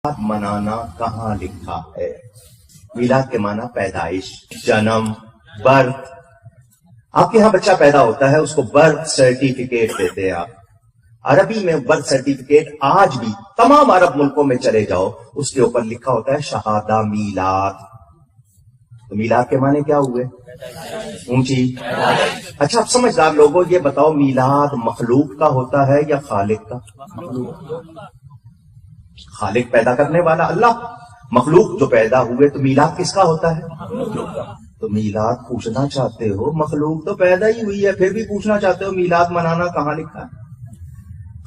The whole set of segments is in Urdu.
منانا کہاں لکھا ہے؟ میلاد کے معنی پیدائش، جنم، برتھ۔ آپ کے یہاں بچہ پیدا ہوتا ہے، اس کو برتھ سرٹیفکیٹ دیتے ہیں آپ۔ عربی میں برتھ سرٹیفکیٹ آج بھی تمام عرب ملکوں میں چلے جاؤ، اس کے اوپر لکھا ہوتا ہے شہادہ میلاد۔ تو میلاد کے معنی کیا ہوئے؟ اونچی۔ اچھا اب سمجھدار لوگوں یہ بتاؤ، میلاد مخلوق کا ہوتا ہے یا خالق کا؟ خالق پیدا کرنے والا اللہ، مخلوق جو پیدا ہوئے، تو میلاد کس کا ہوتا ہے؟ تو میلاد پوچھنا چاہتے ہو، مخلوق تو پیدا ہی ہوئی ہے، پھر بھی پوچھنا چاہتے ہو میلاد منانا کہاں لکھا ہے؟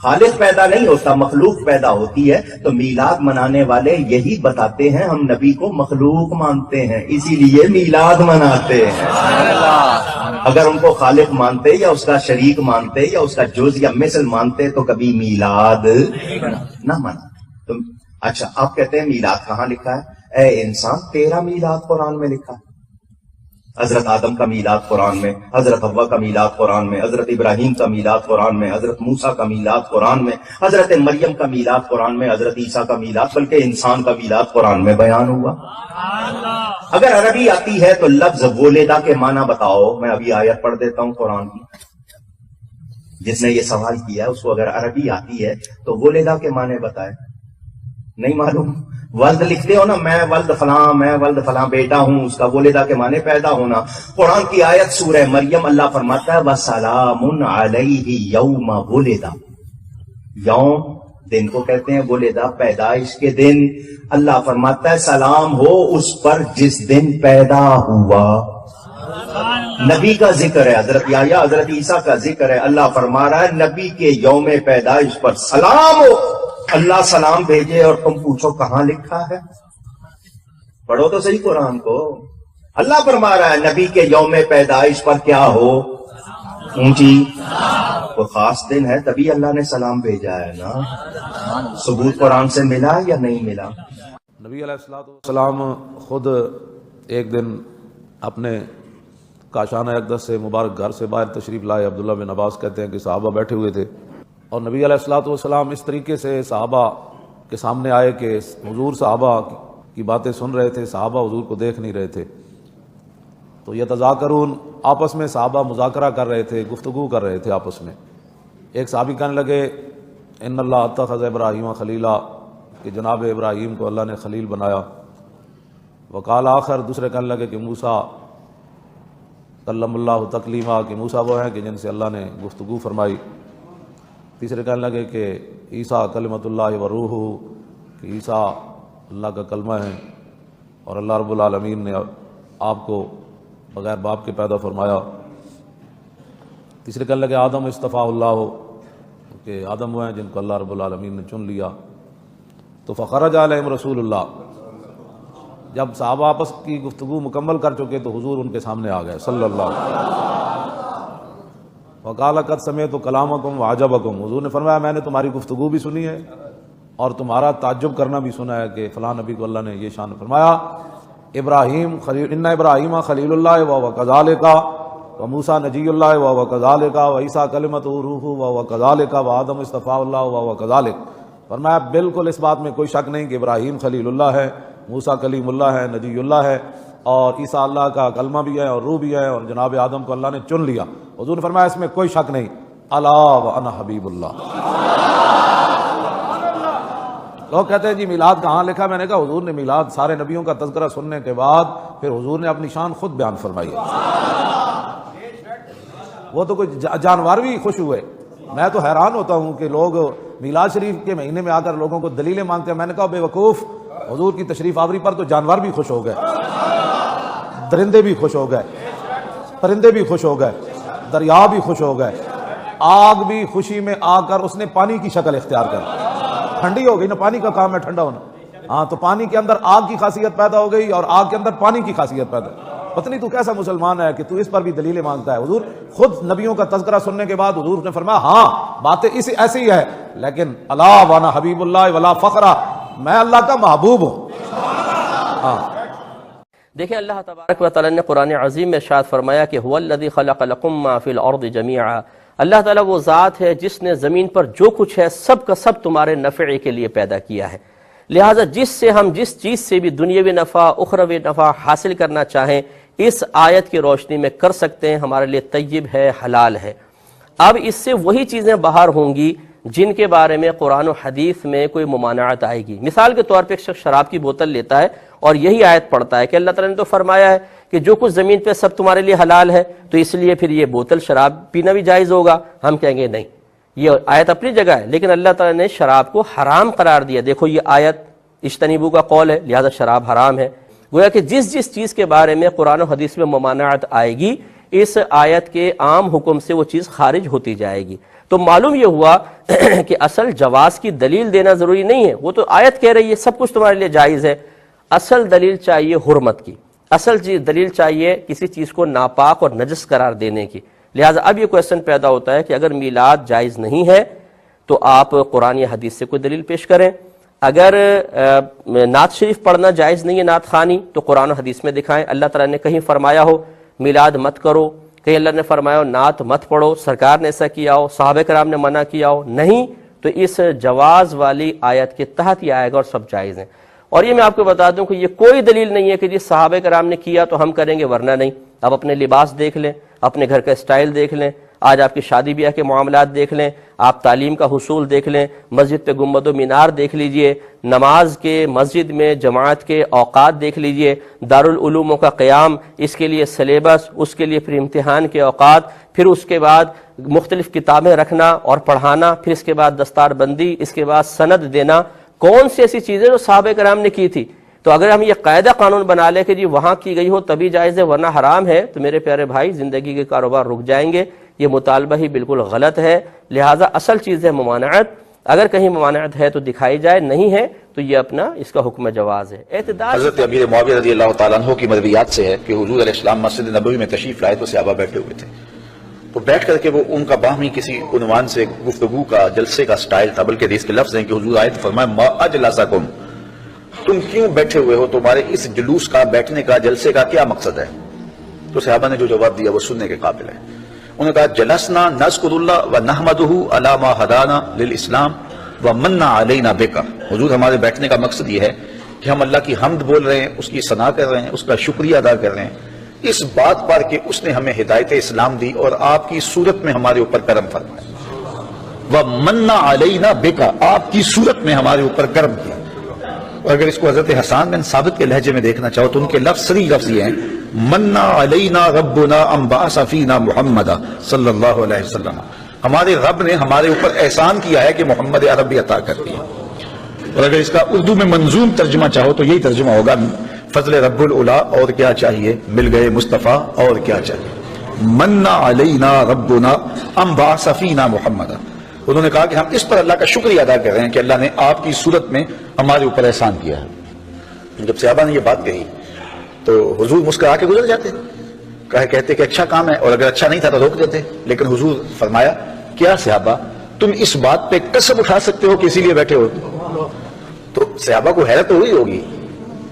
خالق پیدا نہیں ہوتا، مخلوق پیدا ہوتی ہے۔ تو میلاد منانے والے یہی بتاتے ہیں ہم نبی کو مخلوق مانتے ہیں، اسی لیے میلاد مناتے ہیں۔ اگر ان کو خالق مانتے یا اس کا شریک مانتے یا اس کا جز یا مثل مانتے تو کبھی میلاد نہ مناتے۔ تو اچھا آپ کہتے ہیں میلاد کہاں لکھا ہے؟ اے انسان، تیرا میلاد قرآن میں لکھا ہے۔ حضرت آدم کا میلاد قرآن میں، حضرت حوا کا میلاد قرآن میں، حضرت ابراہیم کا میلاد قرآن میں، حضرت موسیٰ کا میلاد قرآن میں، حضرت مریم کا میلاد قرآن میں، حضرت عیسیٰ کا میلاد، بلکہ انسان کا میلاد قرآن میں بیان ہوا۔ اگر عربی آتی ہے تو لفظ ولدہ کے معنی بتاؤ۔ میں ابھی آیت پڑھ دیتا ہوں قرآن کی۔ جس نے یہ سوال کیا اس کو اگر عربی آتی ہے تو ولدہ کے معنی بتائے۔ نہیں معلوم؟ ولد لکھتے ہو نا، میں ولد فلاں بیٹا ہوں، اس کا ولدہ کے معنی پیدا ہونا۔ قرآن کی آیت سورہ مریم، اللہ فرماتا ہے وَسَلَامٌ عَلَيْهِ يَوْمَ وُلِدَ۔ یوم دن کو کہتے ہیں، ولدہ پیدائش کے دن۔ اللہ فرماتا ہے سلام ہو اس پر جس دن پیدا ہوا۔ نبی کا ذکر ہے، حضرت یحییٰ حضرت عیسیٰ کا ذکر ہے۔ اللہ فرما رہا ہے نبی کے یوم پیدائش پر سلام ہو۔ اللہ سلام بھیجے اور تم پوچھو کہاں لکھا ہے؟ پڑھو تو صحیح قرآن کو۔ اللہ فرما رہا ہے نبی کے یوم پیدائش پر کیا ہو؟ اونچی۔ وہ خاص دن ہے تبھی اللہ نے سلام بھیجا ہے نا۔ ثبوت قرآن سے ملا یا نہیں ملا؟ نبی علیہ السلام خود ایک دن اپنے کاشانہ اقدس سے مبارک گھر سے باہر تشریف لائے۔ عبداللہ بن عباس کہتے ہیں کہ صحابہ بیٹھے ہوئے تھے اور نبی علیہ السلام اس طریقے سے صحابہ کے سامنے آئے کہ حضور صحابہ کی باتیں سن رہے تھے، صحابہ حضور کو دیکھ نہیں رہے تھے۔ تو یتذاکرون، آپس میں صحابہ مذاکرہ کر رہے تھے، گفتگو کر رہے تھے آپس میں۔ ایک صحابی کہنے لگے ان اللہ اتخذ ابراہیم خلیلا، کہ جناب ابراہیم کو اللہ نے خلیل بنایا۔ وقال آخر، دوسرے کہنے لگے کہ موسیٰ کلم اللہ تکلیما، کہ موسیٰ وہ ہیں کہ جن سے اللہ نے گفتگو فرمائی۔ تیسرے کہنے لگے کہ عیسیٰ کلمۃ اللہ و روح، کہ عیسیٰ اللہ کا کلمہ ہے اور اللہ رب العالمین نے آپ کو بغیر باپ کے پیدا فرمایا۔ تیسرے کہنے لگے آدم اصطفیٰ اللہ، کہ آدم وہ ہیں جن کو اللہ رب العالمین نے چن لیا۔ تو فخرج علیہم رسول اللہ، جب صحابہ آپس کی گفتگو مکمل کر چکے تو حضور ان کے سامنے آ گئے صلی اللہ علیہ وسلم۔ وقال قد سمعت کلامکم وعجبکم، حضور نے فرمایا میں نے تمہاری گفتگو بھی سنی ہے اور تمہارا تعجب کرنا بھی سنا ہے کہ فلاں نبی کو اللہ نے یہ شان فرمایا۔ ابراہیم خلیل، ان ابراہیم خلیل اللہ وهو كذلك، وموسیٰ نجی اللہ وهو كذلك، وعیسیٰ کلمۃ روح وهو كذلك، وآدم اصطفیٰ اللہ وهو كذلك۔ فرمایا بالکل اس بات میں کوئی شک نہیں کہ ابراہیم خلیل اللہ ہے، موسیٰ کلیم اللہ ہے، نجی اللہ ہے، اور عیسیٰ اللہ کا کلمہ بھی ہے اور روح بھی ہے، اور جناب آدم کو اللہ نے چن لیا۔ حضور نے فرمایا اس میں کوئی شک نہیں، الا وانا حبیب اللہ۔ لوگ کہتے ہیں جی میلاد کہاں لکھا؟ میں نے کہا حضور نے میلاد سارے نبیوں کا تذکرہ سننے کے بعد پھر حضور نے اپنی شان خود بیان فرمائی ہے۔ وہ تو کوئی جانور بھی خوش ہوئے۔ میں تو حیران ہوتا ہوں کہ لوگ میلاد شریف کے مہینے میں آ کر لوگوں کو دلیلیں مانگتے ہیں۔ میں نے کہا بے وقوف، حضور کی تشریف آوری پر تو جانور بھی خوش ہو گئے، درندے بھی خوش ہو گئے، پرندے بھی خوش ہو گئے، دریا بھی خوش ہو گئے، آگ بھی خوشی میں آ کر اس نے پانی کی شکل اختیار کر لی۔ ٹھنڈی ہو گئی نا، پانی کا کام ہے ٹھنڈا ہونا۔ ہاں تو پانی کے اندر آگ کی خاصیت پیدا ہو گئی اور آگ کے اندر پانی کی خاصیت پیدا ہو گئی۔ پتہ نہیں تو کیسا مسلمان ہے کہ تو اس پر بھی دلیلیں مانگتا ہے۔ حضور خود نبیوں کا تذکرہ سننے کے بعد حضور نے فرمایا ہاں باتیں ایسی ہی ہے، لیکن الا وانا حبیب اللہ ولا فخرا، میں اللہ کا محبوب ہوں۔ ہاں دیکھیں اللہ تبارک و تعالی نے قرآن عظیم میں ارشاد فرمایا کہ هو الذی خلق لکم ما فی الارض جمیعا، اللہ تعالیٰ وہ ذات ہے جس نے زمین پر جو کچھ ہے سب کا سب تمہارے نفع کے لیے پیدا کیا ہے۔ لہٰذا جس سے ہم جس چیز سے بھی دنیاوی نفع اخروی نفع حاصل کرنا چاہیں اس آیت کی روشنی میں کر سکتے ہیں، ہمارے لیے طیب ہے، حلال ہے۔ اب اس سے وہی چیزیں باہر ہوں گی جن کے بارے میں قرآن و حدیث میں کوئی ممانعت آئے گی۔ مثال کے طور پہ ایک شخص شراب کی بوتل لیتا ہے اور یہی آیت پڑھتا ہے کہ اللہ تعالیٰ نے تو فرمایا ہے کہ جو کچھ زمین پہ سب تمہارے لیے حلال ہے، تو اس لیے پھر یہ بوتل شراب پینا بھی جائز ہوگا۔ ہم کہیں گے نہیں، یہ آیت اپنی جگہ ہے، لیکن اللہ تعالیٰ نے شراب کو حرام قرار دیا۔ دیکھو یہ آیت اجتنبوا کا قول ہے، لہذا شراب حرام ہے۔ گویا کہ جس چیز کے بارے میں قرآن و حدیث میں ممانعت آئے گی، اس آیت کے عام حکم سے وہ چیز خارج ہوتی جائے گی۔ تو معلوم یہ ہوا کہ اصل جواز کی دلیل دینا ضروری نہیں ہے، وہ تو آیت کہہ رہی ہے سب کچھ تمہارے لیے جائز ہے۔ اصل دلیل چاہیے حرمت کی، اصل دلیل چاہیے کسی چیز کو ناپاک اور نجس قرار دینے کی۔ لہٰذا اب یہ کویسچن پیدا ہوتا ہے کہ اگر میلاد جائز نہیں ہے تو آپ قرآن یا حدیث سے کوئی دلیل پیش کریں۔ اگر نعت شریف پڑھنا جائز نہیں ہے، نعت خوانی، تو قرآن و حدیث میں دکھائیں۔ اللہ تعالیٰ نے کہیں فرمایا ہو میلاد مت کرو، کہیں اللہ نے فرمایا ہو نعت مت پڑھو، سرکار نے ایسا کیا ہو، صحابہ کرام نے منع کیا ہو، نہیں، تو اس جواز والی آیت کے تحت ہی آئے گا اور سب جائز ہیں۔ اور یہ میں آپ کو بتا دوں کہ یہ کوئی دلیل نہیں ہے کہ جی صحابہ کرام نے کیا تو ہم کریں گے ورنہ نہیں۔ آپ اپنے لباس دیکھ لیں، اپنے گھر کا اسٹائل دیکھ لیں، آج آپ کی شادی بیاہ کے معاملات دیکھ لیں، آپ تعلیم کا حصول دیکھ لیں، مسجد پہ گنبد و مینار دیکھ لیجئے، نماز کے مسجد میں جماعت کے اوقات دیکھ لیجئے، دارالعلوموں کا قیام، اس کے لیے سلیبس، اس کے لیے پھر امتحان کے اوقات، پھر اس کے بعد مختلف کتابیں رکھنا اور پڑھانا، پھر اس کے بعد دستار بندی، اس کے بعد سند دینا، کون سی ایسی چیزیں جو صحابہ کرام نے کی تھی؟ تو اگر ہم یہ قاعدہ قانون بنا لیں کہ جی وہاں کی گئی ہو تبھی جائز ہے ورنہ حرام ہے، تو میرے پیارے بھائی زندگی کے کاروبار رک جائیں گے۔ یہ مطالبہ ہی بالکل غلط ہے۔ لہٰذا اصل چیز ہے ممانعت، اگر کہیں ممانعت ہے تو دکھائی جائے، نہیں ہے تو یہ اپنا اس کا حکم جواز ہے۔ اعتدال حضرت امیر معاویہ رضی اللہ تعالیٰ عنہ کی مرویات سے ہے کہ حضور علیہ السلام مسجد نبوی میں تشریف لائے تو صحابہ بیٹھے ہوئے تھے، تو بیٹھ کر کے وہ ان کا باہمی کسی عنوان سے گفتگو کا جلسے کا سٹائل تھا، بلکہ حدیث کے لفظ ہیں کہ حضور آئے تو فرمایا ما اجلسکم، تم کیوں بیٹھے ہوئے ہو، تمہارے اس جلوس کا، بیٹھنے کا، جلسے کا کیا مقصد ہے؟ تو صحابہ نے جو جواب دیا وہ سننے کے قابل ہے۔ انہوں نے کہا جلسنا نذکر اللہ ونحمدہ علی ما ہدانا للاسلام ومن علینا بک، حضور ہمارے بیٹھنے کا مقصد یہ ہے کہ ہم اللہ کی حمد بول رہے ہیں، اس کی ثنا کر رہے ہیں، اس کا شکریہ ادا کر رہے ہیں اس بات پر کہ اس نے ہمیں ہدایت اسلام دی اور آپ کی صورت میں ہمارے اوپر کرم فرمایا، ومن علینا بک، آپ کی صورت میں ہمارے اوپر کرم کیا۔ اور اگر اس کو حضرت حسان بن ثابت کے لہجے میں دیکھنا چاہو تو ان کے لفظ صریح لفظ یہ ہیں منا علینا ربنا ام بعث فینا محمد صلی اللہ علیہ وسلم، ہمارے رب نے ہمارے اوپر احسان کیا ہے کہ محمد عربی عطا کر دیا۔ اور اگر اس کا اردو میں منظوم ترجمہ چاہو تو یہی ترجمہ ہوگا فضل رب العلا، اور کیا چاہیے، مل گئے مصطفیٰ، اور کیا چاہیے، منا علینا ربنا ام بعث فینا محمد۔ انہوں نے کہا کہ ہم اس پر اللہ کا شکریہ ادا کر رہے ہیں کہ اللہ نے آپ کی صورت میں ہمارے اوپر احسان کیا ہے۔ جب صحابہ نے یہ بات کہی تو حضور مسکرا کے گزر جاتے، کہتے کہ اچھا کام ہے، اور اگر اچھا نہیں تھا تو روک دیتے، لیکن حضور فرمایا کیا صحابہ تم اس بات پہ قسم اٹھا سکتے ہو کہ اسی لیے بیٹھے ہو؟ تو صحابہ کو حیرت ہوئی ہوگی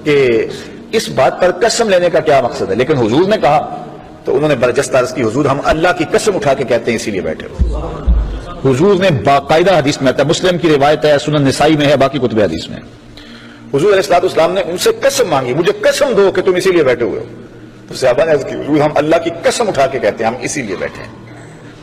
کہ اس بات پر قسم لینے کا کیا مقصد ہے، لیکن حضور نے کہا تو انہوں نے برجستہ عرض کی حضور ہم اللہ کی قسم اٹھا کے کہتے ہیں اسی لیے بیٹھے ہو۔ حضور نے باقاعدہ حدیث میں آتا ہے، مسلم کی روایت ہے، سنن نسائی میں ہے، باقی کتب حدیث میں، حضور علیہ السلام نے ان سے قسم مانگی، مجھے قسم دو کہ تم اسی لیے بیٹھے ہوئے ہو۔ تو صحابہ نے عرض کی حضور ہم اللہ کی قسم اٹھا کے کہتے ہیں ہم اسی لیے بیٹھے ہیں۔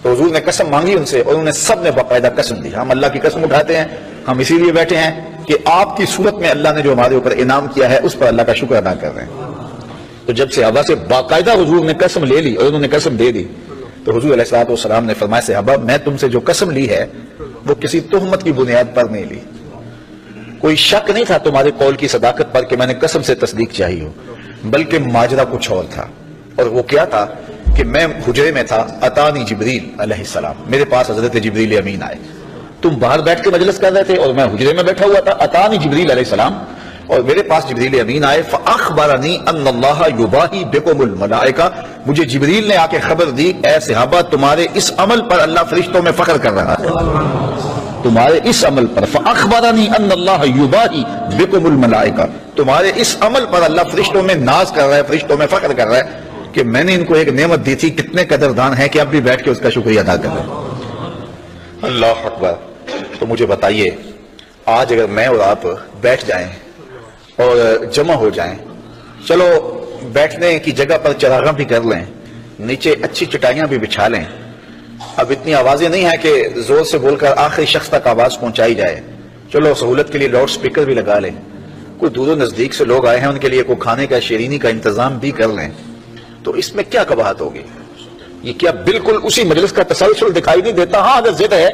تو حضور نے قسم مانگی ان سے اور انہوں نے سب نے باقاعدہ قسم دی، ہم اللہ کی قسم اٹھاتے ہیں، ہم اسی لیے بیٹھے ہیں کہ آپ کی صورت میں اللہ نے جو ہمارے اوپر انعام کیا ہے اس پر اللہ کا شکر ادا کر رہے ہیں۔ تو جب صحابہ سے باقاعدہ حضور نے قسم لے لی اور انہوں نے قسم دے دی تو حضور علیہ السلام نے فرمایا صحابہ میں تم سے جو قسم لی ہے وہ کسی تہمت کی بنیاد پر نہیں لی، کوئی شک نہیں تھا تمہارے قول کی صداقت پر کہ میں نے قسم سے تصدیق چاہی ہو، بلکہ ماجرا کچھ اور تھا، اور وہ کیا تھا کہ میں حجرے میں تھا، اتانی جبریل علیہ السلام، میرے پاس حضرت جبریل امین آئے، تم باہر بیٹھ کے مجلس کر رہے تھے اور میں حجرے میں بیٹھا ہوا تھا، اتانی جبریل علیہ السلام، اور میرے پاس جبریل امین آئے، فاخبرنی ان اللہ یباہی بکم الملائکہ، مجھے جبریل نے آ کے خبر دی اے صحابہ تمہارے اس عمل پر اللہ فرشتوں میں فخر کر رہا ہے، تمہارے اس عمل پر، فاخبرنی ان اللہ یباہی بکم الملائکہ، تمہارے اس عمل پر اللہ فرشتوں میں ناز کر رہا ہے، فرشتوں میں فخر کر رہا ہے کہ میں نے ان کو ایک نعمت دی تھی، کتنے قدردان ہیں کہ اب بھی بیٹھ کے اس کا شکریہ ادا کر رہے ہیں۔ اللہ اکبر۔ تو مجھے بتائیے آج اگر میں اور آپ بیٹھ جائیں اور جمع ہو جائیں، چلو بیٹھنے کی جگہ پر چراغاں بھی کر لیں، نیچے اچھی چٹائیاں بھی بچھا لیں، اب اتنی آوازیں نہیں ہیں کہ زور سے بول کر آخری شخص تک آواز پہنچائی جائے، چلو سہولت کے لیے لاؤڈ سپیکر بھی لگا لیں، کوئی دور و نزدیک سے لوگ آئے ہیں ان کے لیے کوئی کھانے کا شیرینی کا انتظام بھی کر لیں، تو اس میں کیا قباحت ہوگی؟ یہ کیا بالکل اسی مجلس کا تسلسل دکھائی نہیں دیتا؟ ہاں اگر ضد ہے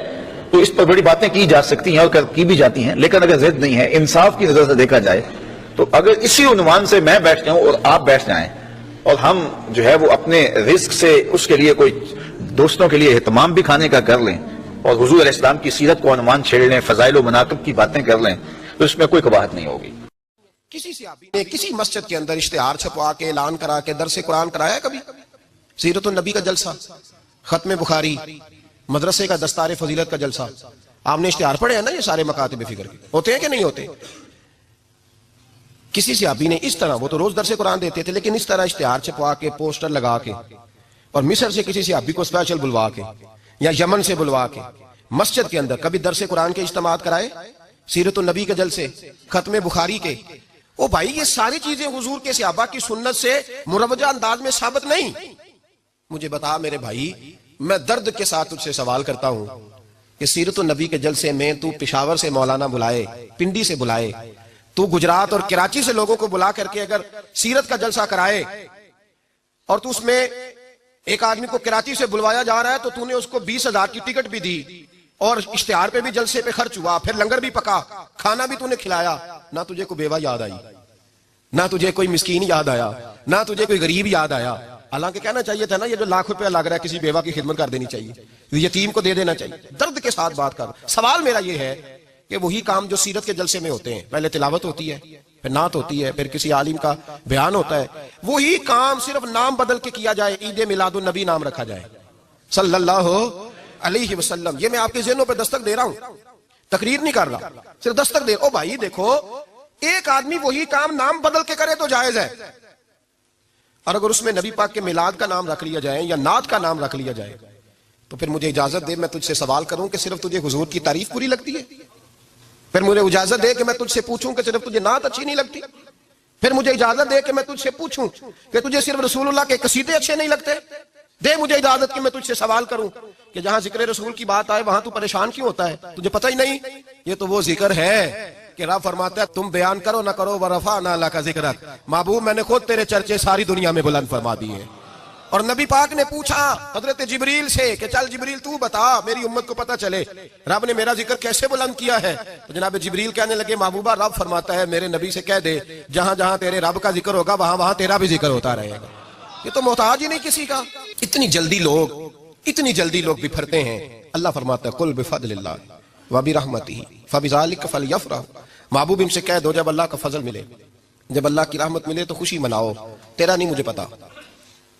تو اس پر بڑی باتیں کی جا سکتی ہیں اور کی بھی جاتی ہیں، لیکن اگر ضد نہیں ہے، انصاف کی نظر سے دیکھا جائے تو اگر اسی عنوان سے میں بیٹھ جاؤں اور آپ بیٹھ جائیں اور ہم جو ہے وہ اپنے رزق سے اس کے لیے کوئی دوستوں کے لیے اہتمام بھی کھانے کا کر لیں اور حضور علیہ السلام کی سیرت کو عنوان چھیڑ لیں، فضائل و مناقب کی باتیں کر لیں، تو اس میں کوئی قباحت نہیں ہوگی۔ کسی صحابی نے کسی مسجد کے اندر اشتہار چھپوا کے اعلان کرا کے درس قرآن کرایا ہے کبھی؟ سیرت النبی کا جلسہ، ختم بخاری، مدرسے کا دستار فضیلت کا جلسہ، آپ نے اشتہار پڑھے ہیں نا؟ یہ سارے مکاتب فکر کے ہوتے ہیں کہ نہیں ہوتے؟ کسی صحابی نے اس طرح، وہ تو روز درس قرآن دیتے تھے، لیکن اس طرح اشتہار چھپوا کے، پوسٹر لگا کے، اور مصر سے کسی صحابی کو اسپیشل بلوا کے یا یمن سے بلوا کے مسجد کے اندر کبھی درس قرآن کے اجتماعات کرائے، سیرت النبی کے جلسے، ختم بخاری کے؟ او بھائی، یہ ساری چیزیں حضور کے صحابہ کی سنت سے مروجہ انداز میں ثابت نہیں۔ مجھے بتا میرے بھائی، میں درد کے ساتھ تجھ سے سوال کرتا ہوں کہ سیرت النبی کے جلسے میں تو پشاور سے مولانا بلائے، پنڈی سے بلائے، تو گجرات اور کراچی سے لوگوں کو بلا کر کے اگر سیرت کا جلسہ کرائے اور تو اس میں ایک آدمی کو کراچی سے بلوایا جا رہا ہے تو تو نے اس کو 20,000 کی ٹکٹ بھی دی اور اشتہار پہ بھی جلسے پہ خرچ ہوا، پھر لنگر بھی پکا، کھانا بھی تو نے کھلایا، نہ تجھے کوئی بیوہ یاد آئی، نہ تجھے کوئی مسکین یاد آیا، نہ تجھے کوئی غریب یاد آیا؟ حالانکہ کہنا چاہیے تھا نا یہ جو لاکھ روپیہ لگ رہا ہے کسی بیوہ کی خدمت کر دینی چاہیے، یتیم کو دے دینا چاہیے۔ درد کے ساتھ بات کر، سوال میرا یہ ہے کہ وہی کام جو سیرت کے جلسے میں ہوتے ہیں، پہلے تلاوت ہوتی ہے، پھر نعت ہوتی ہے، پھر کسی عالم کا بیان ہوتا ہے، وہی کام صرف نام بدل کے کیا جائے، عید میلاد النبی نام رکھا جائے صلی اللہ علیہ وسلم۔ یہ میں آپ کے ذہنوں پہ دستک دے رہا ہوں، تقریر نہیں کر رہا، صرف دستک دے۔ او بھائی دیکھو، ایک آدمی وہی کام نام بدل کے کرے تو جائز ہے، اور اگر اس میں نبی پاک کے میلاد کا نام رکھ لیا جائے یا نعت کا نام رکھ لیا جائے تو پھر مجھے اجازت دے میں تجھ سے سوال کروں کہ صرف تجھے حضور کی تعریف پوری لگتی ہے؟ پھر مجھے اجازت دے کہ میں تجھ سے پوچھوں کہ صرف تجھے نعت اچھی نہیں لگتی؟ پھر مجھے اجازت دے کہ میں تجھ سے پوچھوں کہ تجھے صرف رسول اللہ کے قصیدے اچھے نہیں لگتے؟ دے مجھے اجازت کہ میں تجھ سے سوال کروں کہ جہاں ذکر رسول کی بات آئے وہاں تو پریشان کیوں ہوتا ہے؟ تجھے پتہ ہی نہیں یہ تو وہ ذکر ہے کہ رب فرماتا ہے تم بیان کرو نہ کرو ورفعنا لک ذکرک، محبوب میں نے خود تیرے چرچے ساری دنیا میں بلند فرما دیے۔ اور نبی پاک نے پوچھا حضرت جبریل سے کہ چل جبریل تو بتا میری امت کو پتہ چلے رب نے میرا ذکر کیسے بلند کیا ہے؟ تو جناب جبریل کہنے لگے محبوبہ رب فرماتا ہے میرے نبی سے کہہ دے جہاں جہاں تیرے رب کا ذکر ہوگا وہاں وہاں تیرا بھی ذکر ہوتا رہے گا۔ یہ تو محتاج ہی نہیں کسی کا۔ اتنی جلدی لوگ بپھرتے ہیں۔ اللہ فرماتا ہے قل بفضل اللہ وبرحمتہ فبذلک فلیفرحوا، محبوب ان سے کہہ دو جب اللہ کا فضل ملے، جب اللہ کی رحمت ملے تو خوشی مناؤ۔ تیرا نہیں مجھے پتا،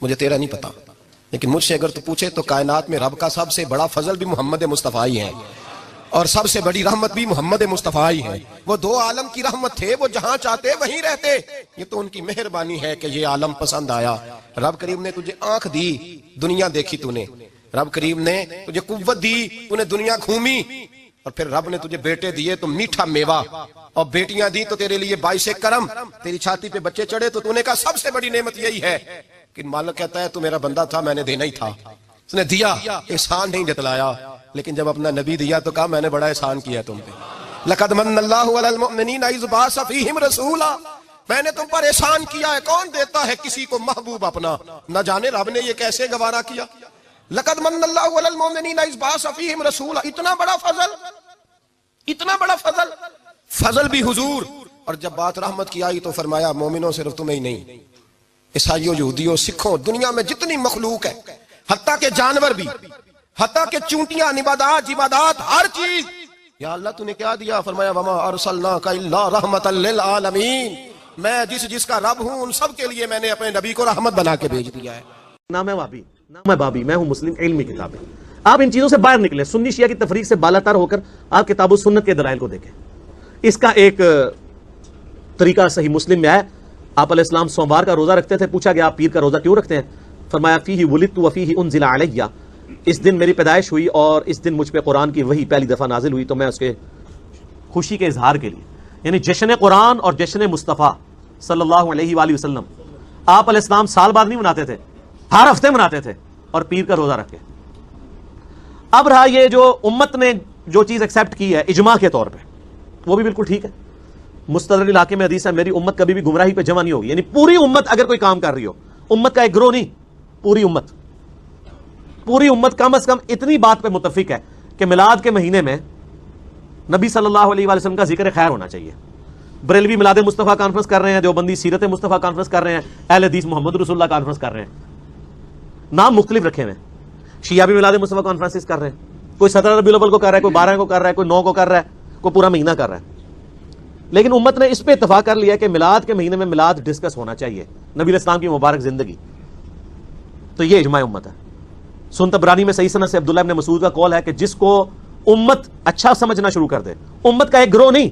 مجھے تیرا نہیں پتا، لیکن مجھ سے اگر تو پوچھے تو کائنات میں رب کا سب سے بڑا فضل بھی محمد مصطفیٰ ہی ہے اور سب سے بڑی رحمت بھی محمد مصطفیٰ ہی ہے۔ وہ دو عالم کی رحمت تھے، وہ جہاں چاہتے وہیں رہتے، یہ تو ان کی مہربانی ہے کہ یہ عالم پسند آیا۔ رب کریم نے تجھے آنکھ دی، دنیا دیکھی تو نے، رب کریم نے تجھے قوت دی، تو نے دنیا گھومی، اور پھر رب نے تجھے بیٹے دیے تو میٹھا میوہ، اور بیٹیاں دی تو تیرے لیے باعث کرم، تیری چھاتی پہ بچے چڑھے تو نے کہا سب سے بڑی نعمت یہی ہے کہ مالک کہتا ہے تو میرا بندہ تھا میں نے دینا ہی تھا، اس نے دیا، احسان نہیں جتلایا، لیکن جب اپنا نبی دیا تو کہا میں نے بڑا احسان کیا تم پہ۔ لقد من اللہ علی المؤمنین اذ بعث فیہم رسولا، میں نے تم پر احسان کیا ہے۔ کون دیتا ہے کسی کو محبوب اپنا؟ نہ جانے رب نے یہ کیسے گوارا کیا۔ لقد من اللہ علی المؤمنین اذ بعث فیہم رسولا، اتنا بڑا فضل، اتنا بڑا فضل، فضل بھی حضور۔ اور جب بات رحمت کی آئی تو فرمایا مومنوں صرف تمہیں ہی نہیں، عیسائیوں، یہودیوں، سکھوں، دنیا میں جتنی مخلوق ہے، حتیٰ کہ جانور بھی، حتیٰ کہ چونٹیاں، نباتات، جمادات، ہر چیز، یا اللہ تو نے کیا دیا؟ فرمایا وما ارسلناک الا رحمتا للعالمین، میں جس کا رب ہوں ان سب کے لیے میں نے اپنے نبی کو رحمت بنا کے بھیج دیا ہے۔ نہ میں وابی نہ میں بابی، میں ہوں مسلم، علمی کتابیں۔ آپ ان چیزوں سے باہر نکلیں، سنی شیعہ کی تفریق سے بالا تر ہو کر آپ کتاب و سنت کے دلائل کو دیکھیں۔ اس کا ایک طریقہ صحیح مسلم میں ہے، آپ علیہ السلام سوموار کا روزہ رکھتے تھے، پوچھا گیا آپ پیر کا روزہ کیوں رکھتے ہیں؟ فرمایا فیہ ولدت وفیہ انزل علیہ، اس دن میری پیدائش ہوئی اور اس دن مجھ پہ قرآن کی وحی پہلی دفعہ نازل ہوئی تو میں اس کے خوشی کے اظہار کے لیے، یعنی جشن قرآن اور جشن مصطفیٰ صلی اللہ علیہ وآلہ وسلم آپ علیہ السلام سال بعد نہیں مناتے تھے، ہر ہفتے مناتے تھے، اور پیر کا روزہ رکھ کے۔ اب رہا یہ جو امت نے جو چیز ایکسیپٹ کی ہے اجماع کے طور پہ، وہ بھی بالکل ٹھیک ہے۔ مستدرک علاقے میں حدیث ہے میری امت کبھی بھی گمراہی پہ جمع نہیں ہوگی، یعنی پوری امت اگر کوئی کام کر رہی ہو، امت کا ایک گروہ نہیں، پوری امت کم از کم اتنی بات پہ متفق ہے کہ میلاد کے مہینے میں نبی صلی اللہ علیہ وآلہ وسلم کا ذکر خیر ہونا چاہیے۔ بریلوی میلاد مصطفیٰ کانفرنس کر رہے ہیں، دیوبندی سیرت مصطفیٰ کانفرنس کر رہے ہیں، اہل حدیث محمد رسول اللہ کانفرنس کر رہے ہیں، نام مختلف رکھے ہوئے ہیں۔ شیعہ بھی میلاد مصطفیٰ کانفرنس کر رہے ہیں، کوئی 17 ربیع الاول کو کر رہا ہے، کوئی 12 کو کر رہا ہے، کوئی 9 کو کر رہا ہے، کوئی پورا مہینہ کر رہا ہے۔ لیکن امت نے اس پہ اتفاق کر لیا کہ میلاد کے مہینے میں میلاد ڈسکس ہونا چاہیے، نبی علیہ السلام کی مبارک زندگی، تو یہ اجماع امت ہے۔ سنن طبرانی میں صحیح سند سے عبداللہ ابن مسعود کا قول ہے کہ جس کو امت اچھا سمجھنا شروع کر دے، امت کا ایک گروہ نہیں،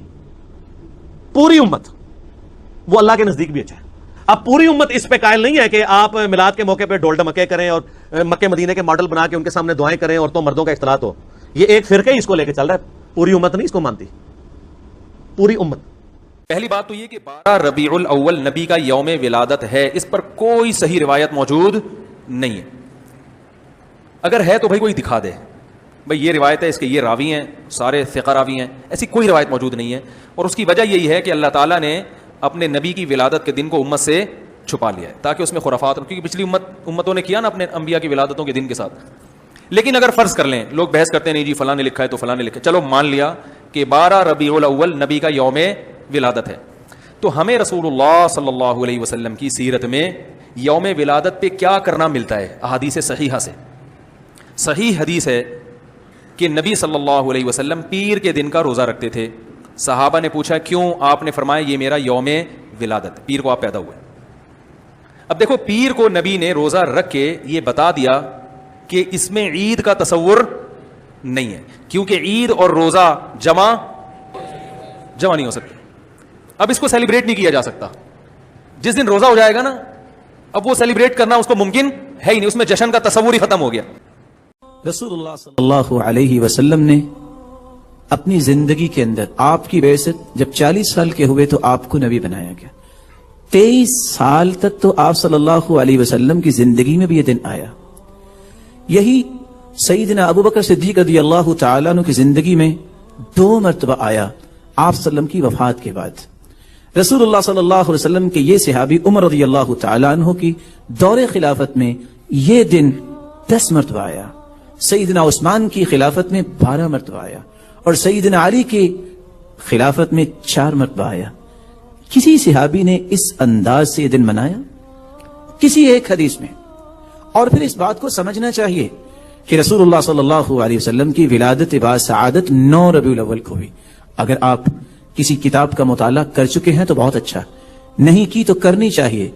پوری امت، وہ اللہ کے نزدیک بھی اچھا ہے۔ اب پوری امت اس پہ قائل نہیں ہے کہ آپ میلاد کے موقع پہ ڈول ڈمکے کریں اور مکے مدینے کے ماڈل بنا کے ان کے سامنے دعائیں کریں، عورتوں مردوں کا اختلاط ہو۔ یہ ایک فرقہ ہی اس کو لے کے چل رہا ہے، پوری امت نہیں اس کو مانتی، پوری امت۔ پہلی بات تو یہ کہ 12 ربیع الاول نبی کا یوم ولادت ہے، اس پر کوئی صحیح روایت موجود نہیں ہے۔ اگر ہے تو بھائی کوئی دکھا دے، بھائی یہ روایت ہے، اس کے یہ راوی ہیں، سارے ثقہ راوی ہیں، ایسی کوئی روایت موجود نہیں ہے۔ اور اس کی وجہ یہی ہے کہ اللہ تعالیٰ نے اپنے نبی کی ولادت کے دن کو امت سے چھپا لیا ہے تاکہ اس میں خرافات، کیونکہ پچھلی امتوں نے کیا نا اپنے انبیاء کی ولادتوں کے دن کے ساتھ۔ لیکن اگر فرض کر لیں، لوگ بحث کرتے ہیں نہیں جی فلاں نے لکھا ہے تو فلاں نے لکھا ہے، چلو مان لیا کہ 12 ربیع الاول نبی کا یوم ولادت ہے، تو ہمیں رسول اللہ صلی اللہ علیہ وسلم کی سیرت میں یوم ولادت پہ کیا کرنا ملتا ہے؟ احادیث صحیحہ سے صحیح حدیث ہے کہ نبی صلی اللہ علیہ وسلم پیر کے دن کا روزہ رکھتے تھے۔ صحابہ نے پوچھا کیوں؟ آپ نے فرمایا یہ میرا یوم ولادت، پیر کو آپ پیدا ہوئے۔ اب دیکھو پیر کو نبی نے روزہ رکھ کے یہ بتا دیا کہ اس میں عید کا تصور نہیں ہے، کیونکہ عید اور روزہ جمع نہیں ہو سکتے۔ اب اس کو سیلیبریٹ نہیں کیا جا سکتا، جس دن روزہ ہو جائے گا نا، اب وہ سیلیبریٹ کرنا اس کو ممکن ہے ہی نہیں، اس میں جشن کا تصور ہی ختم ہو گیا۔ رسول اللہ صلی اللہ علیہ وسلم نے اپنی زندگی کے اندر آپ کی بعثت جب 40 سال کے ہوئے تو آپ کو نبی بنایا گیا، 23 سال تک تو آپ صلی اللہ علیہ وسلم کی زندگی میں بھی یہ دن آیا۔ یہی سیدنا ابو بکر صدیق رضی اللہ تعالیٰ عنہ کی زندگی میں 2 مرتبہ آیا آپ صلی اللہ علیہ وسلم کی وفات کے بعد۔ رسول اللہ صلی اللہ علیہ وسلم کے یہ صحابی عمر رضی اللہ تعالیٰ عنہ کی دور خلافت میں یہ دن 10 مرتبہ آیا، سیدنا عثمان کی خلافت میں 12 مرتبہ آیا، اور سیدنا علی کی خلافت میں 4 مرتبہ آیا۔ کسی صحابی نے اس انداز سے یہ دن منایا؟ کسی ایک حدیث میں۔ اور پھر اس بات کو سمجھنا چاہیے کہ رسول اللہ صلی اللہ علیہ وسلم کی ولادت با سعادت 9 ربیع الاول کو ہوئی۔ اگر آپ کسی کتاب کا مطالعہ کر چکے ہیں تو بہت اچھا، نہیں کی تو کرنی چاہیے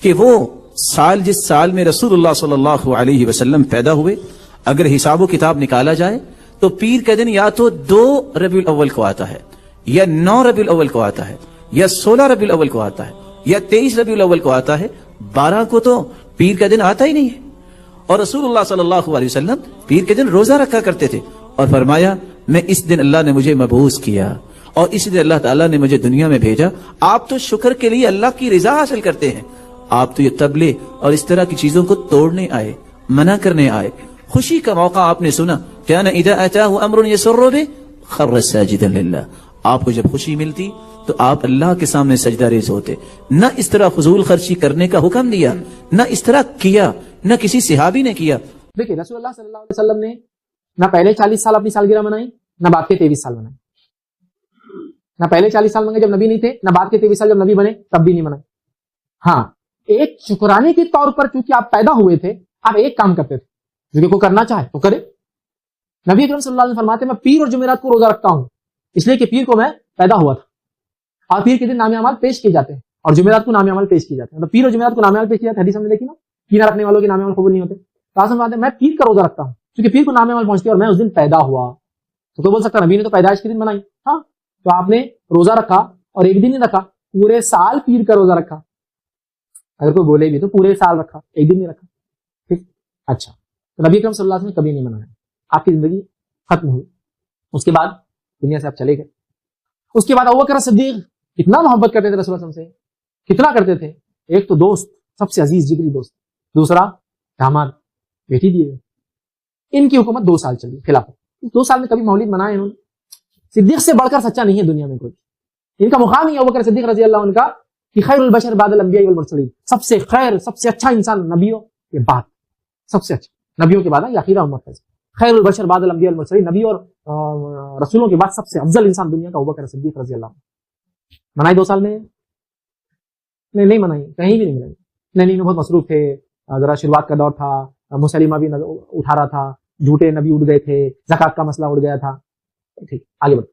کہ وہ سال جس سال میں رسول اللہ صلی اللہ علیہ وسلم پیدا ہوئے، اگر حساب و کتاب نکالا جائے تو پیر کا دن یا تو 2 ربیع الاول کو آتا ہے، یا 9 ربیع الاول کو آتا ہے، یا 16 ربیع الاول کو آتا ہے، یا 23 ربیع الاول کو آتا ہے، 12 کو تو پیر کا دن آتا ہی نہیں ہے۔ اور رسول اللہ صلی اللہ علیہ وسلم پیر کے دن روزہ رکھا کرتے تھے، اور فرمایا میں اس دن اللہ نے مجھے مبعوث کیا اور اسی دن اللہ تعالیٰ نے مجھے دنیا میں بھیجا۔ آپ تو شکر کے لیے اللہ کی رضا حاصل کرتے ہیں، آپ تو یہ طبلے اور اس طرح کی چیزوں کو توڑنے آئے، منع کرنے آئے۔ خوشی کا موقع آپ نے سنا، کان اذا اتاه امر يسر به خر ساجدا لله، آپ کو جب خوشی ملتی تو آپ اللہ کے سامنے سجدہ ریز ہوتے۔ نہ اس طرح فضول خرچی کرنے کا حکم دیا، نہ اس طرح کیا، نہ کسی صحابی نے کیا۔ دیکھیں رسول اللہ صلی اللہ علیہ وسلم نے نہ پہلے 40 سال اپنی سالگرہ منائی، نہ بعد کے 23 سال منائی۔ نہ پہلے 40 سال منگے جب نبی نہیں تھے، نہ بعد کے 23 سال جب نبی بنے تب بھی نہیں منائے۔ ہاں ایک شکرانے کے طور پر چونکہ آپ پیدا ہوئے تھے، آپ ایک کام کرتے تھے جو کوئی کرنا چاہے تو کرے۔ نبی اکرم صلی اللہ علیہ وسلم فرماتے ہیں میں پیر اور جمعرات کو روزہ رکھتا ہوں، اس لیے کہ پیر کو میں پیدا ہوا تھا، اور پیر کے دن نام اعمال پیش کیے جاتے ہیں اور جمعرات کو نام اعمال پیش کیے جاتے ہیں۔ مطلب پیر اور جمعرات کو نام اعمال پیش کیے جاتے ہیں، حدیث ہم نے دیکھی نا، پیر رکھنے والوں کے نام اعمال قبول نہیں ہوتے۔ قاسم فرماتے ہیں میں پیر کا روزہ رکھتا ہوں کیونکہ پیر کو نام اعمال پہنچتی ہے اور میں اس دن پیدا ہوا۔ تو کوئی بول سکتا نبی نے تو پیدائش کے دن منائی، ہاں تو آپ نے روزہ رکھا اور ایک دن نہیں رکھا، پورے سال پیر کا روزہ رکھا۔ اگر کوئی بولے بھی تو پورے سال رکھا، ایک دن نہیں رکھا، ٹھیک۔ اچھا تو نبی اکرم صلی اللہ علیہ وسلم نے کبھی نہیں منایا، آپ کی زندگی ختم ہوئی، اس کے بعد دنیا سے آپ چلے گئے۔ اس کے بعد ابو بکر صدیق کتنا محبت کرتے تھے رسول اللہ صلی اللہ علیہ وسلم سے، کتنا کرتے تھے. ایک تو دوست، سب سے عزیز جگری دوست، دوسرا داماد، بیٹی دیے گئے. ان کی حکومت 2 سال چلی خلافت. 2 سال میں کبھی مولد منائے انہوں نے. صدیق سے بڑھ کر سچا نہیں ہے دنیا میں کوئی. ان کا مقام ہی ابو بکر صدیق رضی اللہ عنہ کا کہ خیر البشر بعد الانبیاء والمرسلین، سب سے خیر، سب سے اچھا انسان نبیوں کے بعد، سب سے اچھا نبیوں کے بعد ہے، اخیرہ امت ہے. خیر البشر بعد الانبیاء والمرسلین، نبی اور رسولوں کے بعد سب سے افضل انسان دنیا کا ابو بکر صدیق رضی اللہ عنہ. منائی 2 سال میں؟ نہیں منائی، کہیں بھی نہیں منائی. نہیں بہت مصروف تھے، ذرا شروعات کا دور تھا، مسلمہ بھی اٹھا رہا تھا، جھوٹے نبی اڑ گئے تھے، زکات کا مسئلہ اڑ گیا تھا. ٹھیک، آگے بڑھ.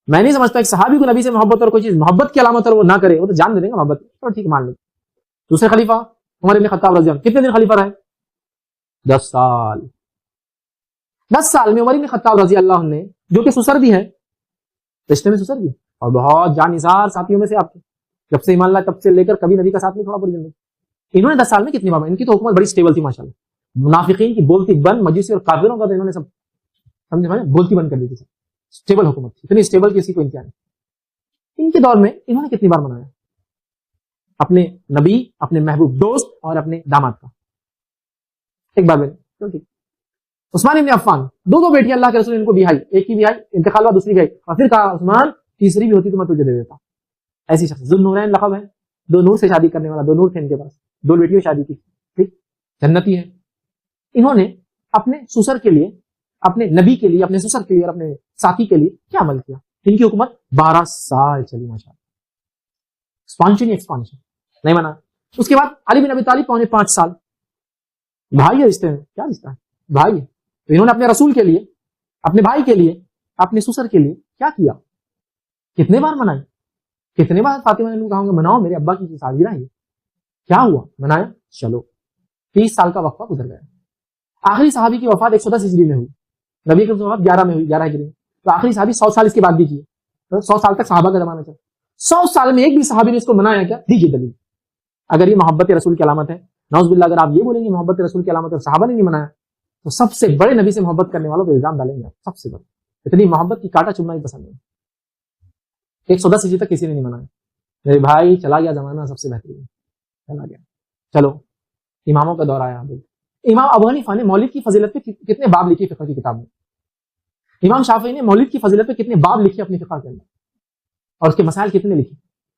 میں نہیں سمجھتا ایک صحابی کو نبی سے محبت اور کوئی چیز محبت کی علامت اور وہ نہ کرے، وہ تو جان دے دیں گا محبت، تو ٹھیک مان لیں. دوسرے خلیفہ عمر بن خطاب رضی اللہ عنہ کتنے دن خلیفہ رہے؟ 10 سال. 10 سال میں عمر بن خطاب رضی اللہ عنہ نے، جو کہ سسر بھی ہے، رشتے میں سسر بھی اور بہت جان نثار ساتھیوں میں سے آپ کے، جب سے ایمان اللہ تب سے لے کر کبھی نبی کا ساتھ نہیں چھوڑا پوری زندگی. انہوں نے 10 سال میں کتنی بار، ان کی تو حکومت بڑی سٹیبل تھی ماشاءاللہ. منافقین کی بولتی بند، مجوسی اور کافروں کا تو انہوں نے سب سمجھے بولتی بند کر دی تھی. سب سٹیبل حکومت تھی، اتنی سٹیبل کہ اسی کو انتہا نہیں. ان کے دور میں انہوں نے کتنی بار منایا اپنے نبی، اپنے محبوب دوست اور اپنے داماد کا. ایک بار میں ٹھیک. عثمان ابن عفان، 2 بیٹیاں اللہ کے رسول نے ان کو بیائی، ایک کی بیائی انتقال ہوا، دوسری بیائی، اور پھر کہا عثمان تیسری بھی ہوتی تو میں تجھے دے دیتا. ایسی شخص ذو النورین لقب ہے، 2 نور سے شادی کرنے والا، 2 نور تھے ان کے پاس، 2 بیٹیوں شادی کی. ٹھیک، جنتی ہے. انہوں نے اپنے سسر کے لیے، اپنے نبی کے لیے، اپنے سسر کے لیے اور اپنے ساتھی کے لیے کیا عمل کیا؟ ان کی حکومت 12 سال چلی ماشاءاللہ. ایکسپانشن نہیں منا. اس کے بعد علی بن ابی طالب 4.5 سال. بھائی ہے رشتے میں، کیا رشتہ ہے؟ بھائی ہے. تو انہوں نے اپنے رسول کے لیے، اپنے بھائی کے لیے، اپنے سسر کے لیے کیا کیا؟ کتنے بار منائے؟ کتنے بار فاطمہ نے کہا مناؤ میرے ابا کی سالگرہ ہے. کیا ہوا؟ منایا. چلو 30 سال کا وقفہ گزر گیا. آخری صحابی کی وفات 110 ہجری میں ہوئی، نبی کی وفات 11 میں ہوئی، 11 ہجری میں. تو آخری صحابی 100 سال اس کے بعد بھی کیے. 100 سال تک صحابہ کا زمانہ چلا. 100 سال میں ایک بھی صحابی نے اس کو منایا کیا؟ دیجیے دلیل. اگر یہ محبت رسول کی علامت ہے، نعوذ باللہ اگر آپ یہ بولیں گے محبت رسول کی علامت ہے اور صحابہ نے نہیں منایا، تو سب سے بڑے نبی سے محبت کرنے والوں پہ الزام ڈالیں گے. سب سے بڑے، اتنی محبت کی کاٹا چننا ہی پسند نہیں. 110 ہجری تک کسی نے نہیں منایا. میرے بھائی چلا گیا زمانہ سب سے بہترین، چلا گیا. چلو اماموں کا دور آیا. امام ابو حنیفہ نے مولد کی فضیلت پہ کتنے باب لکھے فقہ کی کتاب میں؟ امام شافعی نے مولد کی فضیلت پہ کتنے باب لکھے اپنی فقہ کے اندر، اور اس کے مسائل کتنے لکھے؟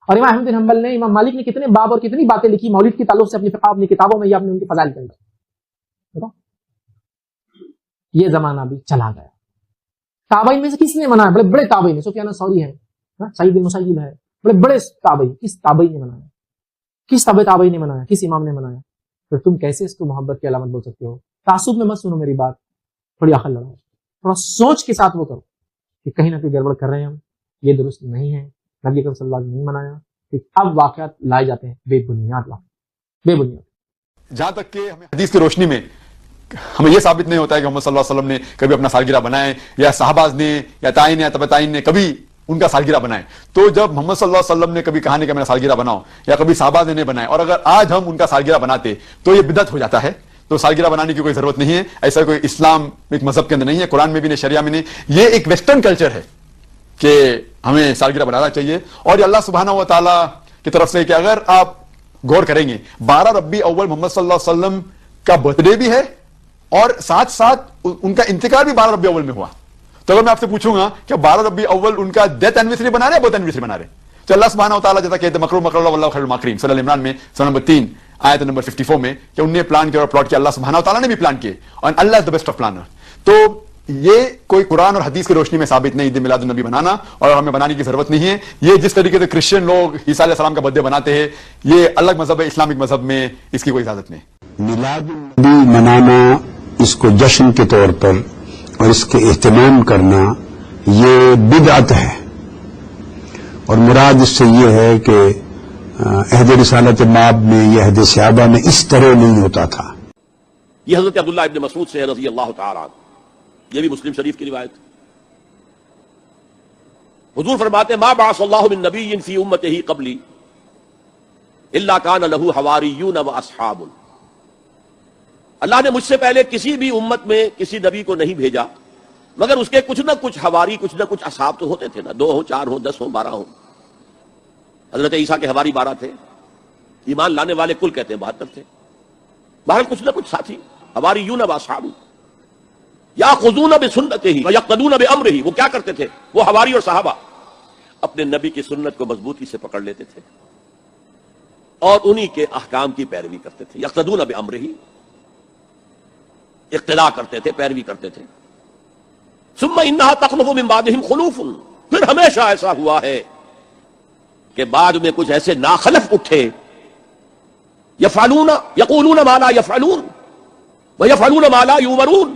اور امام احمد بن حنبل نے، امام مالک نے کتنے باب اور کتنی باتیں لکھی مولد کی تعلق سے اپنی فقہ، اپنی کتابوں میں یا اپنے ان کے فضائل کے اندر. یہ زمانہ بھی چلا گیا. تابعین میں سے کس نے منایا؟ بڑے بڑے تابعین، سفیان ثوری ہے، سعید بن مسیب ہے، بڑے بڑے تابعین. کس تابعین نے منایا؟ کس تابعین نے منایا؟ کس امام نے منایا؟ پھر تم کیسے اس کو محبت کی علامت بول سکتے ہو؟ تعصب میں مت سنو میری بات، تھوڑی عقل لگاؤ، تھوڑا سوچ کے ساتھ وہ کرو کہ کہیں نہ کہیں گڑبڑ کر رہے ہیں ہم، یہ درست نہیں ہے. نبی کریم صلی اللہ علیہ وسلم نے نہیں منایا. اب واقعات لائے جاتے ہیں بے بنیاد، بے بنیاد. جہاں تک کہ ہمیں حدیث کی روشنی میں ہمیں یہ ثابت نہیں ہوتا ہے کہ محمد صلی اللہ علیہ وسلم نے کبھی اپنا سالگرہ بنائے، یا صحابہ نے یا تائین یا تبعین نے کبھی ان کا سالگرہ بنائے. تو جب محمد صلی اللہ علیہ وسلم نے کبھی کہا نہیں کہ میں سالگرہ بناؤ، یا کبھی صحابہ نے بنائے، اور اگر آج ہم ان کا سالگرہ بناتے تو یہ بدعت ہو جاتا ہے. تو سالگرہ بنانے کی کوئی ضرورت نہیں ہے. ایسا کوئی اسلام ایک مذہب کے اندر نہیں ہے، قرآن میں بھی نہیں، شریعہ میں نہیں. یہ ایک ویسٹرن کلچر ہے کہ ہمیں سالگرہ بنانا چاہیے. اور یہ اللہ سبحانہ و تعالیٰ کی طرف سے کہ اگر آپ غور کریں گے 12 ربیع اول محمد صلی اللہ علیہ وسلم کا برتھ ڈے بھی ہے، اور ساتھ ساتھ ان کا انتقال بھی 12 ربیع اول میں ہوا. تو اگر میں آپ سے پوچھوں گا کہ 12 ربیع اول ان کا ڈیتھ اینیورسری بنا رہے ہیں، برتھ اینیورسری بنا رہے ہیں، تو اللہ سبحانہ و تعالیٰ جیسا کہتے ہیں مکروا مکر اللہ واللہ خیر الماکرین، سورہ ال عمران میں سورہ نمبر 3 آیت نمبر 54 میں، کہ انہوں نے پلان کیا اور پلاٹ کیا، اللہ سبحانہ و تعالیٰ نے بھی پلان کیے، اور اللہ از دی بیسٹ آف پلانر. تو یہ کوئی قرآن اور حدیث کی روشنی میں ثابت نہیں عید میلاد النبی بنانا، اور ہمیں بنانے کی ضرورت نہیں ہے. یہ جس طریقے سے کرسچن لوگ عیسیٰ علیہ السلام کا برتھ ڈے بناتے ہیں، یہ الگ مذہب ہے، اسلامک مذہب میں اس کی کوئی اجازت نہیں. میلاد النبی منانا، اس کو جشن کے طور پر اور اس کے اہتمام کرنا، یہ بدعت ہے. اور مراد اس سے یہ ہے کہ عہد رسالت مآب میں، یہ عہد صحابہ میں اس طرح نہیں ہوتا تھا. یہ حضرت عبداللہ ابن مسعود سے رضی اللہ تعالیٰ عنہ، یہ بھی مسلم شریف کی روایت. حضور فرماتے ما بعث اللہ من نبی فی امتہ قبلی الا کان لہ حواریون و اصحاب. اللہ نے مجھ سے پہلے کسی بھی امت میں کسی نبی کو نہیں بھیجا مگر اس کے کچھ نہ کچھ حواری، کچھ نہ کچھ اصحاب تو ہوتے تھے نا، 2 ہوں، 4 ہوں، 10 ہوں، 12 ہوں. حضرت عیسیٰ کے حواری 12 تھے، ایمان لانے والے کل کہتے ہیں 72 تھے. بہرحال کچھ نہ کچھ ساتھی حواریون و اصحاب یاخذون بسنتہ ویقتدون بامرہ. وہ کیا کرتے تھے؟ وہ حواری اور صحابہ اپنے نبی کی سنت کو مضبوطی سے پکڑ لیتے تھے اور انہی کے احکام کی پیروی کرتے تھے. یقتدون بامرہ، اقتداء کرتے تھے، پیروی کرتے تھے. ثم انہا تخلف من بعدہم خلوف، پھر ہمیشہ ایسا ہوا ہے کہ بعد میں کچھ ایسے ناخلف اٹھے، یفعلون یقولون ما لا یفعلون ویفعلون ما لا یؤمرون،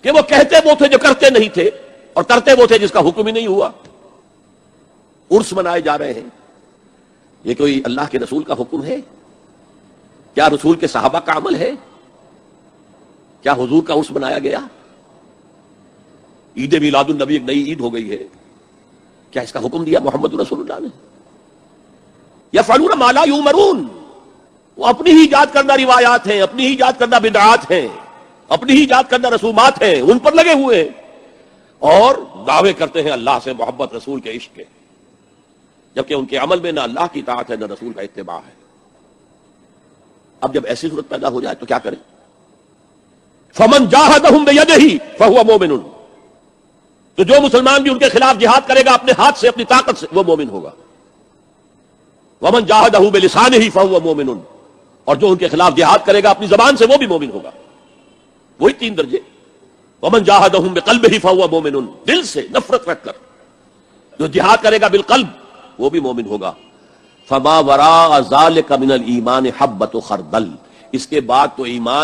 کہ وہ کہتے وہ تھے جو کرتے نہیں تھے اور کرتے وہ تھے جس کا حکم ہی نہیں ہوا. عرس منائے جا رہے ہیں، یہ کوئی اللہ کے رسول کا حکم ہے؟ کیا رسول کے صحابہ کا عمل ہے؟ کیا حضور کا عرس منایا گیا؟ عید میلاد النبی ایک نئی عید ہو گئی ہے، کیا اس کا حکم دیا محمد رسول اللہ نے؟ یفعلون ما لا یؤمرون، وہ اپنی ہی ایجاد کردہ روایات ہیں، اپنی ہی ایجاد کردہ بدعات ہیں، اپنی ہی ایجاد کردہ رسومات ہیں، ان پر لگے ہوئے ہیں اور دعوے کرتے ہیں اللہ سے محبت، رسول کے عشق کے، جبکہ ان کے عمل میں نہ اللہ کی اطاعت ہے نہ رسول کا اتباع ہے. اب جب ایسی صورت پیدا ہو جائے تو کیا کریں؟ فمن جاہدہم بیدہ فہو مومن، تو جو مسلمان بھی ان کے خلاف جہاد کرے گا اپنے ہاتھ سے، اپنی طاقت سے، وہ مومن ہوگا. ومن جاہدہ بلسانہ فہو مومن، اور جو ان کے خلاف جہاد کرے گا اپنی زبان سے، وہ بھی مومن ہوگا. وہی 3 درجے. ومن جاہدہم بقلبہ فہو مومن، دل سے نفرت رکھ کر جو جہاد کرے گا بالقلب وہ بھی مومن ہوگا. فما وراء ذلک من الایمان حبۃ خردل، اس کے بعد تو ایمان